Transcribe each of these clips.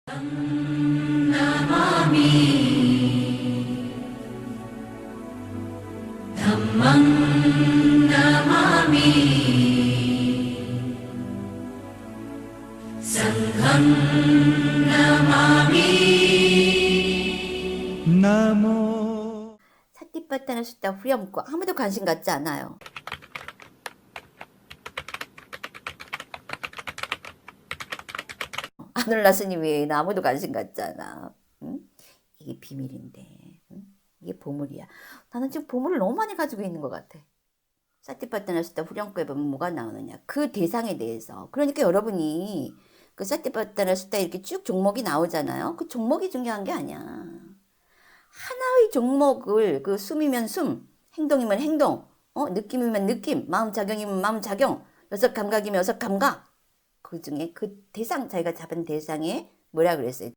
나마미 담망 나마미 상ฆං 나마미 나모. 사티파타나 수다 후렴구 아무도 관심 갖지 않아요. 아놀라 스님 외에는 아무도 관심 갖지 않아. 응? 이게 비밀인데, 응? 이게 보물이야. 나는 지금 보물을 너무 많이 가지고 있는 것 같아. 사티파타나 수다 후렴구에 보면 뭐가 나오느냐, 그 대상에 대해서. 그러니까 여러분이 그 사티파타나 수다 이렇게 쭉 종목이 나오잖아요. 그 종목이 중요한 게 아니야. 하나의 종목을, 그 숨이면 숨, 행동이면 행동, 느낌이면 느낌, 마음 작용이면 마음 작용, 여섯 감각이면 여섯 감각. 그 중에 그 대상, 자기가 잡은 대상에 뭐라 그랬어요?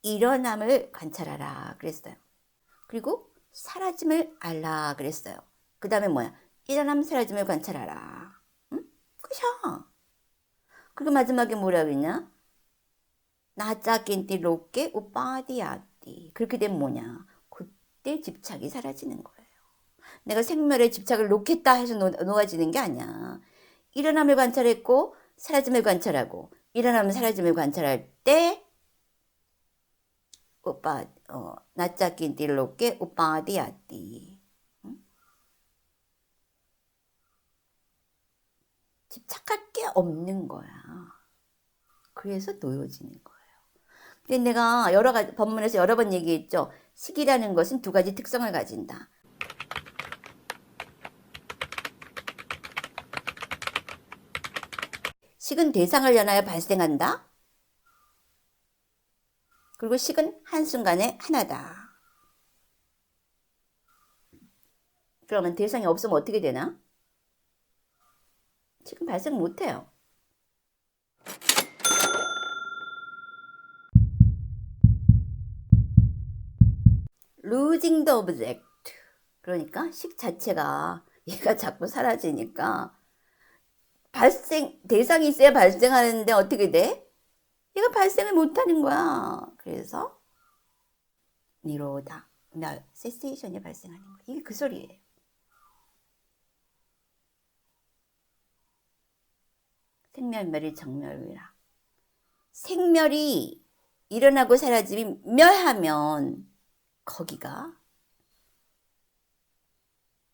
일어남을 관찰하라 그랬어요. 그리고 사라짐을 알라 그랬어요. 그 다음에 뭐야? 일어남 사라짐을 관찰하라. 응? 끝이야. 그리고 마지막에 뭐라 그랬냐? 나짜낀띠 로께 우빠디아띠. 그렇게 되면 뭐냐? 그때 집착이 사라지는 거예요. 내가 생멸에 집착을 놓겠다 해서 놓아지는 게 아니야. 일어남을 관찰했고 사라짐을 관찰하고 일어나면 사라짐을 관찰할 때 오빠 나짜낀띠 로께 우빠디아띠. 집착할 게 없는 거야. 그래서 놓여지는 거예요. 근데 내가 여러 가지 법문에서 여러 번 얘기했죠. 식이라는 것은 두 가지 특성을 가진다. 식은 대상을 연하여 발생한다. 그리고 식은 한순간에 하나다. 그러면 대상이 없으면 어떻게 되나? 식은 발생 못해요. losing the object. 그러니까 식 자체가 얘가 자꾸 사라지니까 대상이 있어야 발생하는데 어떻게 돼? 얘가 발생을 못하는 거야. 그래서 니로다, 세세이션이 발생하는 거야. 이게 그 소리예요. 생멸멸이 정멸이라. 생멸이 일어나고 사라짐이 멸하면 거기가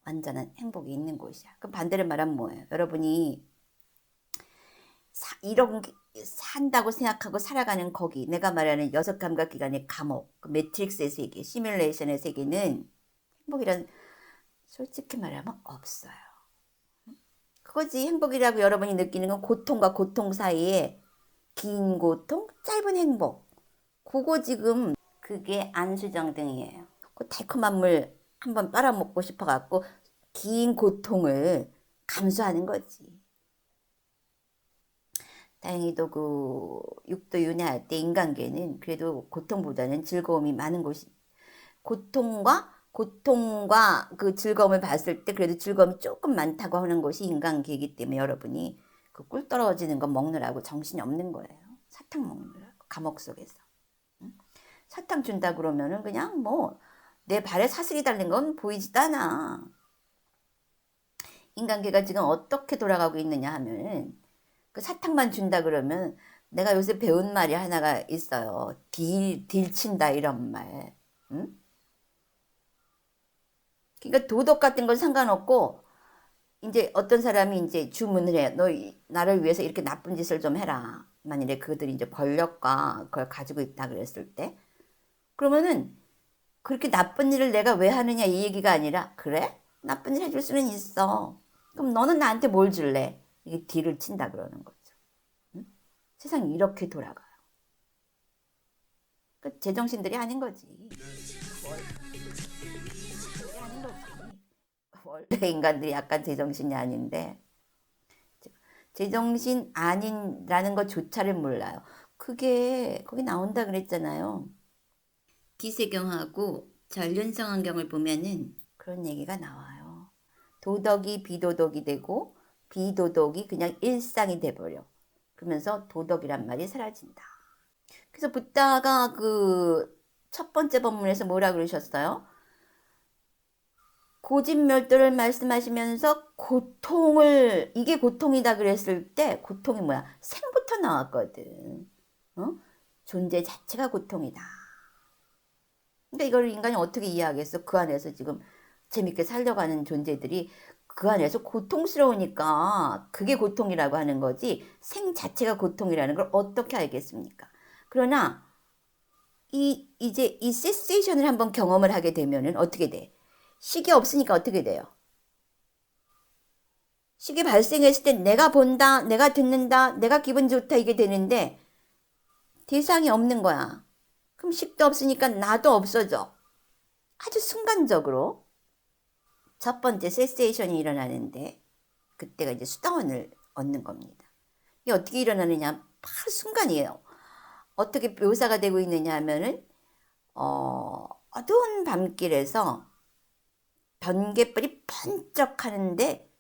완전한 행복이 있는 곳이야. 그럼 반대로 말하면 뭐예요? 여러분이 이런 산다고 생각하고 살아가는 거기, 내가 말하는 여섯 감각 기관의 감옥, 그 매트릭스의 세계, 시뮬레이션의 세계는 행복이란 솔직히 말하면 없어요. 그거지. 행복이라고 여러분이 느끼는 건 고통과 고통 사이에 긴 고통, 짧은 행복. 그거 지금 그게 안수정등이에요. 그 달콤한 물 한번 빨아먹고 싶어갖고 긴 고통을 감수하는 거지. 다행히도 그 육도 윤회할 때 인간계는 그래도 고통보다는 즐거움이 많은 곳이, 고통과 그 즐거움을 봤을 때 그래도 즐거움이 조금 많다고 하는 것이 인간계이기 때문에 여러분이 그 꿀 떨어지는 거 먹느라고 정신이 없는 거예요. 사탕 먹느라고 감옥 속에서. 응? 사탕 준다 그러면은 그냥 뭐 내 발에 사슬이 달린 건 보이지도 않아. 인간계가 지금 어떻게 돌아가고 있느냐 하면 그 사탕만 준다 그러면 내가 요새 배운 말이 하나가 있어요. 딜친다 이런 말. 응? 그러니까 도덕 같은 건 상관없고 이제 어떤 사람이 이제 주문을 해. 너 나를 위해서 이렇게 나쁜 짓을 좀 해라. 만일에 그들이 이제 권력과 그걸 가지고 있다 그랬을 때 그러면은 그렇게 나쁜 일을 내가 왜 하느냐 이 얘기가 아니라 그래? 나쁜 일 해줄 수는 있어. 그럼 너는 나한테 뭘 줄래? 이게 딜을 친다 그러는 거죠. 응? 세상이 이렇게 돌아가요. 그 제정신들이 아닌 거지. 아닌 거지. 원래 인간들이 약간 제정신이 아닌데 제정신 아닌라는 것조차를 몰라요. 그게 거기 나온다 그랬잖아요. 기세경하고 전륜성환경을 보면은 그런 얘기가 나와요. 도덕이 비도덕이 되고 비도덕이 그냥 일상이 돼버려. 그러면서 도덕이란 말이 사라진다. 그래서 붓다가 그 첫 번째 법문에서 뭐라 그러셨어요? 고진멸도를 말씀하시면서 고통을, 이게 고통이다 그랬을 때 고통이 뭐야? 생부터 나왔거든. 어? 존재 자체가 고통이다. 그러니까 이걸 인간이 어떻게 이해하겠어? 그 안에서 지금 재밌게 살려가는 존재들이 그 안에서 고통스러우니까 그게 고통이라고 하는 거지, 생 자체가 고통이라는 걸 어떻게 알겠습니까? 그러나 이제 이 세세이션을 한번 경험을 하게 되면은 어떻게 돼? 식이 없으니까 어떻게 돼요? 식이 발생했을 때 내가 본다, 내가 듣는다, 내가 기분 좋다 이게 되는데 대상이 없는 거야. 그럼 식도 없으니까 나도 없어져. 아주 순간적으로 첫 번째 세세이션이 일어나는데 그때가 이제 수다원을 얻는 겁니다. 이게 어떻게 일어나느냐? 바로 순간이에요. 어떻게 묘사가 되고 있느냐 하면은 어두운 밤길에서 번갯불이 번쩍 하는데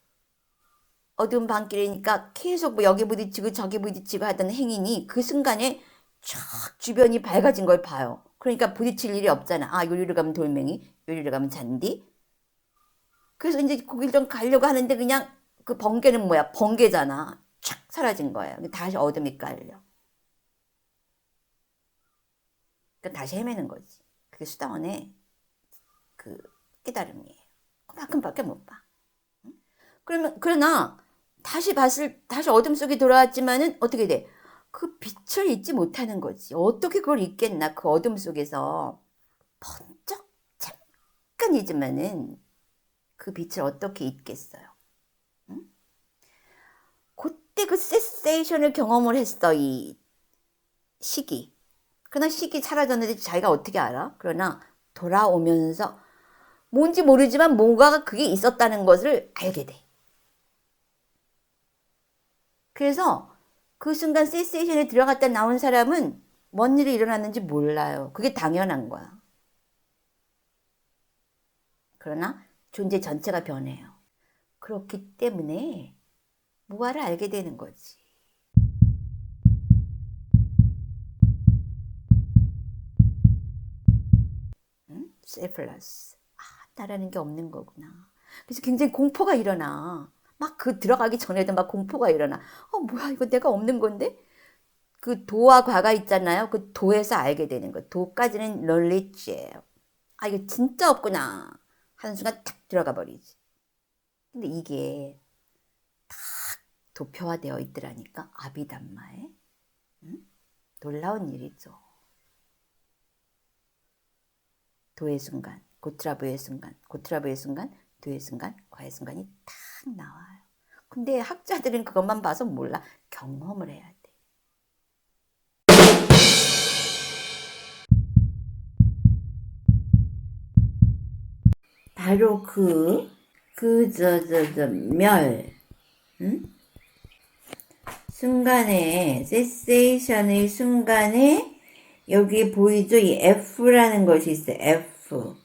어두운 밤길이니까 계속 뭐 여기 부딪히고 저기 부딪히고 하던 행인이 그 순간에 쫙 주변이 밝아진 걸 봐요. 그러니까 부딪힐 일이 없잖아. 아, 요리로 가면 돌멩이, 요리로 가면 잔디. 그래서 이제 거길 좀 가려고 하는데 그냥 그 번개는 뭐야? 번개잖아. 쫙 사라진 거예요. 다시 어둠이 깔려. 그러니까 다시 헤매는 거지. 그게 수다원의 그 깨달음이에요. 그만큼밖에 못 봐. 그러나 다시 어둠 속에 돌아왔지만은 어떻게 돼? 그 빛을 잊지 못하는 거지. 어떻게 그걸 잊겠나? 그 어둠 속에서 번쩍 잠깐이지만은 그 빛을 어떻게 잊겠어요? 응? 그때 그 세세이션을 경험을 했어, 이 시기. 그러나 시기 사라졌는데 자기가 어떻게 알아? 그러나 돌아오면서 뭔지 모르지만 뭔가가 그게 있었다는 것을 알게 돼. 그래서 그 순간 세세이션에 들어갔다 나온 사람은 뭔 일이 일어났는지 몰라요. 그게 당연한 거야. 그러나 존재 전체가 변해요. 그렇기 때문에 무아를 알게 되는 거지. 응? 셀플러스. 아, 나라는 게 없는 거구나. 그래서 굉장히 공포가 일어나. 막 그 들어가기 전에도 막 공포가 일어나. 뭐야, 이거 내가 없는 건데? 그 도와 과가 있잖아요. 그 도에서 알게 되는 거. 도까지는 knowledge예요. 아, 이거 진짜 없구나. 한순간 탁 들어가 버리지. 근데 이게 탁 도표화되어 있더라니까. 아비담마에. 응? 놀라운 일이죠. 도의 순간, 고트라브의 순간, 고트라브의 순간, 도의 순간, 과의 순간이 탁 나와요. 근데 학자들은 그것만 봐서 몰라. 경험을 해야 돼. 바로 응? 순간에, 세세이션의 순간에, 여기 보이죠? 이 F라는 것이 있어요. F.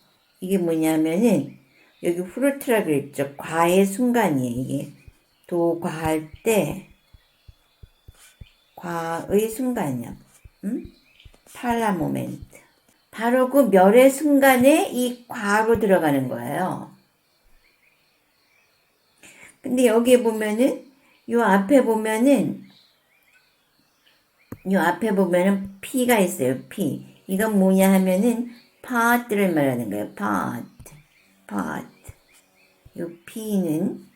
이게 뭐냐면은, 여기 후르트라 그랬죠? 과의 순간이에요, 이게. 도과할 때, 과의 순간이야. 응? 팔라 모멘트. 바로 그 멸의 순간에 이 과로 들어가는 거예요. 근데 여기에 보면은, 요 앞에 보면은 P가 있어요. P. 이건 뭐냐 하면은 part를 말하는 거예요. part. 요 P는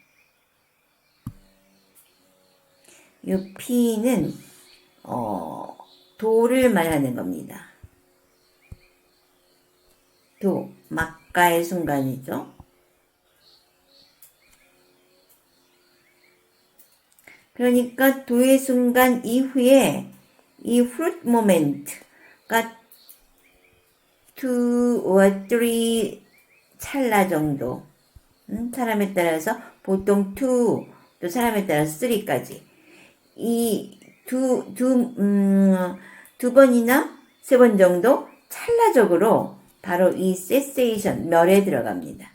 도를 말하는 겁니다. 도, 막가의 순간이죠. 그러니까 도의 순간 이후에 이 fruit moment가 2 or 3 찰나 정도. 사람에 따라서 보통 2, 또 사람에 따라서 3까지. 이 두 번이나 세 번 정도 찰나적으로 바로 이 세세이션, 멸에 들어갑니다.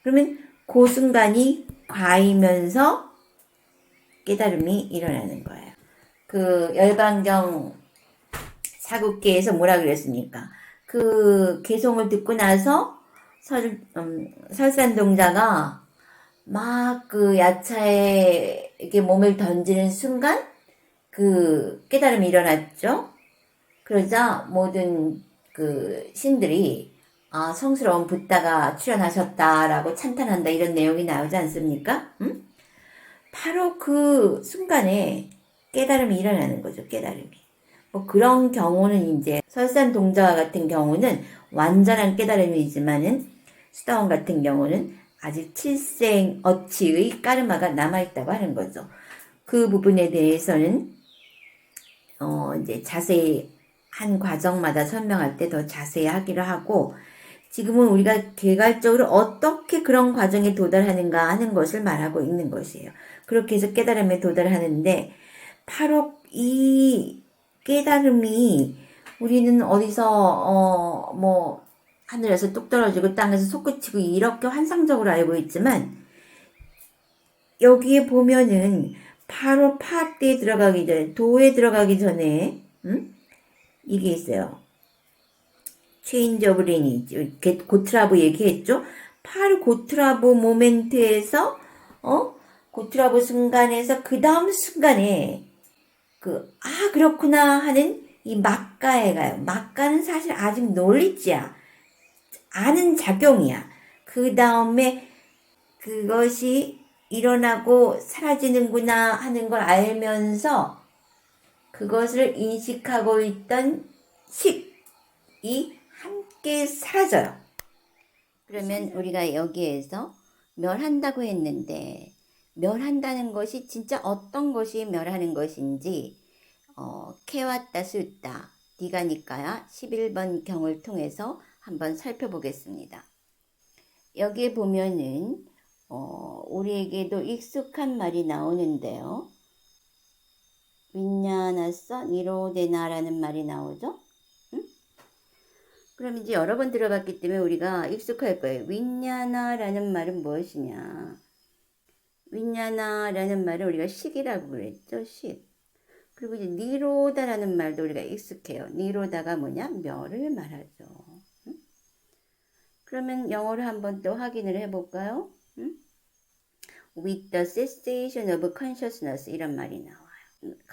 그러면 그 순간이 과이면서 깨달음이 일어나는 거예요. 그 열반경 사국기에서 뭐라 그랬습니까? 그 개송을 듣고 나서 설산동자가 막 그 야차에 이렇게 몸을 던지는 순간 그 깨달음이 일어났죠. 그러자 모든 그 신들이 성스러운 붓다가 출현하셨다라고 찬탄한다 이런 내용이 나오지 않습니까? 응? 바로 그 순간에 깨달음이 일어나는 거죠. 깨달음이. 뭐 그런 경우는 이제 설산동자와 같은 경우는 완전한 깨달음이지만은 수다원 같은 경우는 아직 칠생 어치의 까르마가 남아있다고 하는 거죠. 그 부분에 대해서는 이제 자세히 한 과정마다 설명할 때 더 자세히 하기로 하고, 지금은 우리가 개괄적으로 어떻게 그런 과정에 도달하는가 하는 것을 말하고 있는 것이에요. 그렇게 해서 깨달음에 도달하는데, 바로 이 깨달음이 우리는 어디서 뭐 하늘에서 뚝 떨어지고 땅에서 솟구치고 이렇게 환상적으로 알고 있지만, 여기에 보면은 바로 파때에 들어가기 전에, 도에 들어가기 전에 이게 있어요. 체인지 오브 리니지, 고트라브 얘기했죠. 바로 고트라브 모멘트에서 고트라브 순간에서 그 다음 순간에 그렇구나 하는 이 막가에 가요. 막가는 사실 아직 논리지야. 아는 작용이야. 그 다음에 그것이 일어나고 사라지는구나 하는 걸 알면서 그것을 인식하고 있던 식이 함께 사라져요. 그러면 우리가 여기에서 멸한다고 했는데, 멸한다는 것이 진짜 어떤 것이 멸하는 것인지 케와따 수타 디가니까야 11번 경을 통해서 한번 살펴보겠습니다. 여기에 보면은 우리에게도 익숙한 말이 나오는데요. 윈냐나서 니로데나라는 말이 나오죠. 응? 그럼 이제 여러 번 들어봤기 때문에 우리가 익숙할 거예요. 윈냐나라는 말은 무엇이냐? 윈냐나라는 말은 우리가 식이라고 그랬죠. 식. 그리고 이제 니로다라는 말도 우리가 익숙해요. 니로다가 뭐냐? 멸을 말하죠. 응? 그러면 영어로 한번 또 확인을 해볼까요? 응? With the cessation of consciousness 이런 말이 나와요.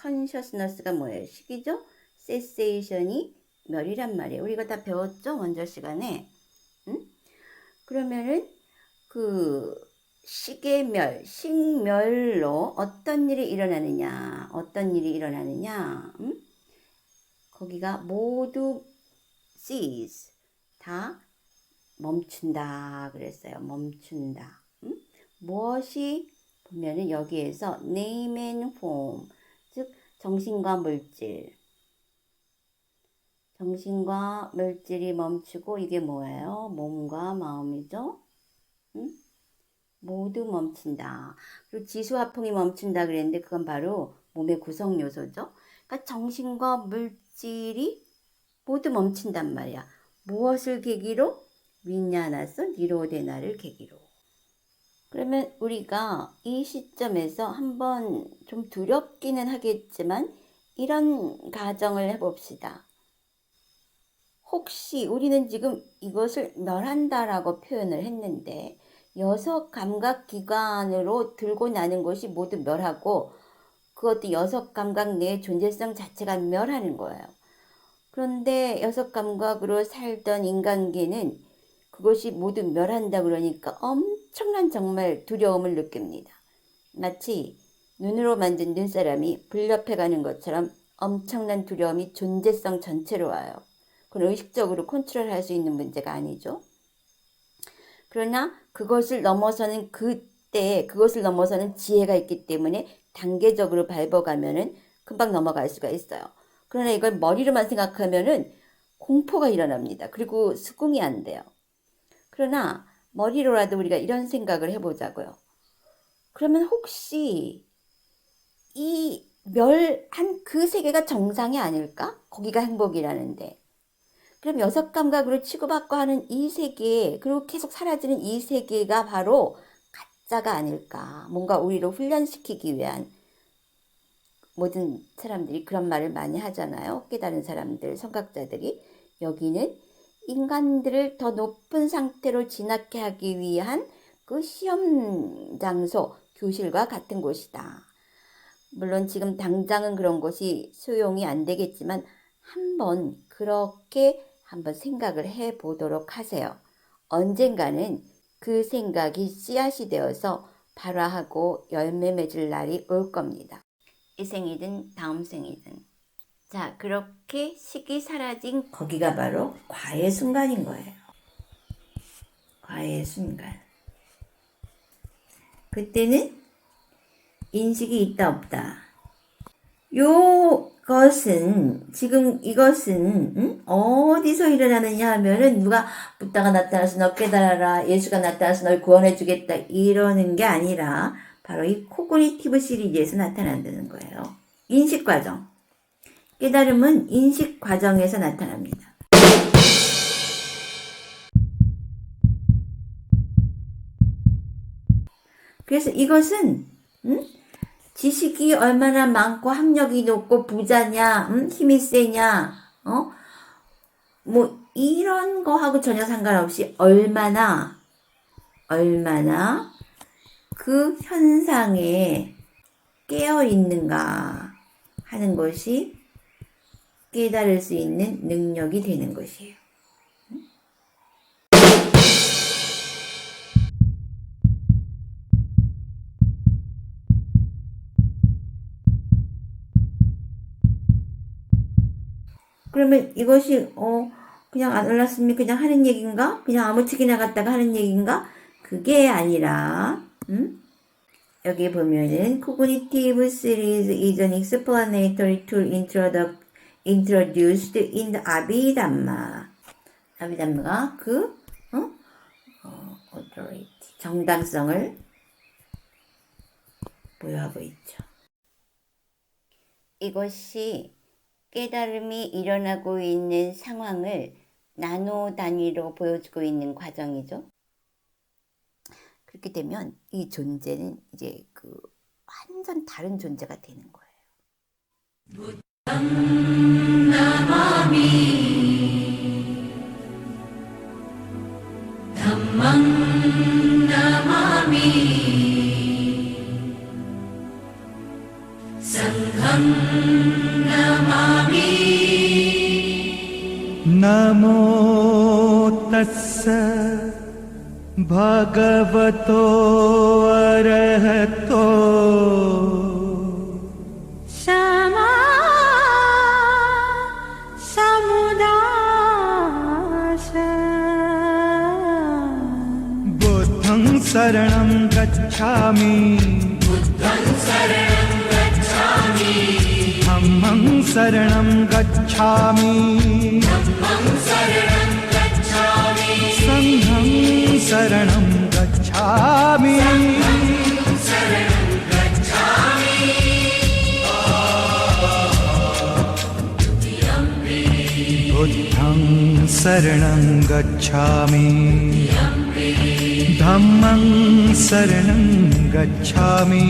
consciousness가 뭐예요? 식이죠? cessation이 멸이란 말이에요. 우리가 다 배웠죠? 먼저 시간에. 응? 그러면은 그 식의 멸, 식멸로 어떤 일이 일어나느냐? 응? 거기가 모두 cease, 다 멈춘다 그랬어요. 멈춘다. 응? 무엇이 보면은 여기에서 name and form, 즉 정신과 물질이 멈추고 이게 뭐예요? 몸과 마음이죠. 응? 모두 멈춘다. 그리고 지수화풍이 멈춘다 그랬는데 그건 바로 몸의 구성 요소죠. 그러니까 정신과 물질이 모두 멈춘단 말이야. 무엇을 계기로? 윈냐나서 니로데나를 계기로. 그러면 우리가 이 시점에서 한번 좀 두렵기는 하겠지만 이런 가정을 해봅시다. 혹시 우리는 지금 이것을 멸한다라고 표현을 했는데 6 감각기관으로 들고 나는 것이 모두 멸하고 그것도 6 감각 내의 존재성 자체가 멸하는 거예요. 그런데 6 감각으로 살던 인간계는 그것이 모두 멸한다 그러니까 엄청난 정말 두려움을 느낍니다. 마치 눈으로 만든 눈사람이 불협해가는 것처럼 엄청난 두려움이 존재성 전체로 와요. 그건 의식적으로 컨트롤할 수 있는 문제가 아니죠. 그러나 그것을 넘어서는 지혜가 있기 때문에 단계적으로 밟아가면은 금방 넘어갈 수가 있어요. 그러나 이걸 머리로만 생각하면은 공포가 일어납니다. 그리고 수긍이 안 돼요. 그러나 머리로라도 우리가 이런 생각을 해보자고요. 그러면 혹시 이 멸한 그 세계가 정상이 아닐까? 거기가 행복이라는데. 그럼 6 감각으로 치고받고 하는 이 세계, 그리고 계속 사라지는 이 세계가 바로 가짜가 아닐까. 뭔가 우리를 훈련시키기 위한 모든 사람들이 그런 말을 많이 하잖아요. 깨달은 사람들, 성각자들이. 여기는 인간들을 더 높은 상태로 진학해 하기 위한 그 시험 장소, 교실과 같은 곳이다. 물론 지금 당장은 그런 것이 소용이 안 되겠지만 한번 그렇게 한번 생각을 해 보도록 하세요. 언젠가는 그 생각이 씨앗이 되어서 발화하고 열매 맺을 날이 올 겁니다. 이 생이든 다음 생이든. 자, 그렇게 식이 사라진 거기가 바로 과의 순간인 거예요. 과의 순간. 그때는 인식이 있다 없다. 요것은 지금 이것은 어디서 일어나느냐 하면은 누가 붓다가 나타나서 너 깨달아라, 예수가 나타나서 널 구원해 주겠다 이러는 게 아니라 바로 이 코그니티브 시리즈에서 나타난다는 거예요. 인식 과정. 깨달음은 인식 과정에서 나타납니다. 그래서 이것은 지식이 얼마나 많고 학력이 높고 부자냐, 힘이 세냐, 뭐 이런 거하고 전혀 상관없이 얼마나 그 현상에 깨어 있는가 하는 것이 깨달을 수 있는 능력이 되는 것이에요. 그러면 이것이 그냥 안 올랐으면 그냥 하는 얘기인가? 그냥 아무렇게나 갔다가 하는 얘기인가? 그게 아니라 여기 보면은 Cognitive Series is an explanatory tool introduced in the Abhidhamma. 아비담마가 그 authority, 정당성을 보유하고 있죠. 이것이 깨달음이 일어나고 있는 상황을 나노 단위로 보여주고 있는 과정이죠. 그렇게 되면 이 존재는 이제 그 완전 다른 존재가 되는 거예요. 부ddham namami dhammam namami sangham namami Namo tassa bhagavato arahato sama samudasa buddhang saranam gacchami buddham saranam gacchami dhammang saranam gacchami dhammam saranam gacchami sangham saranam gacchami saranam gacchami buddhang saranam gacchami dhammang saranam gacchami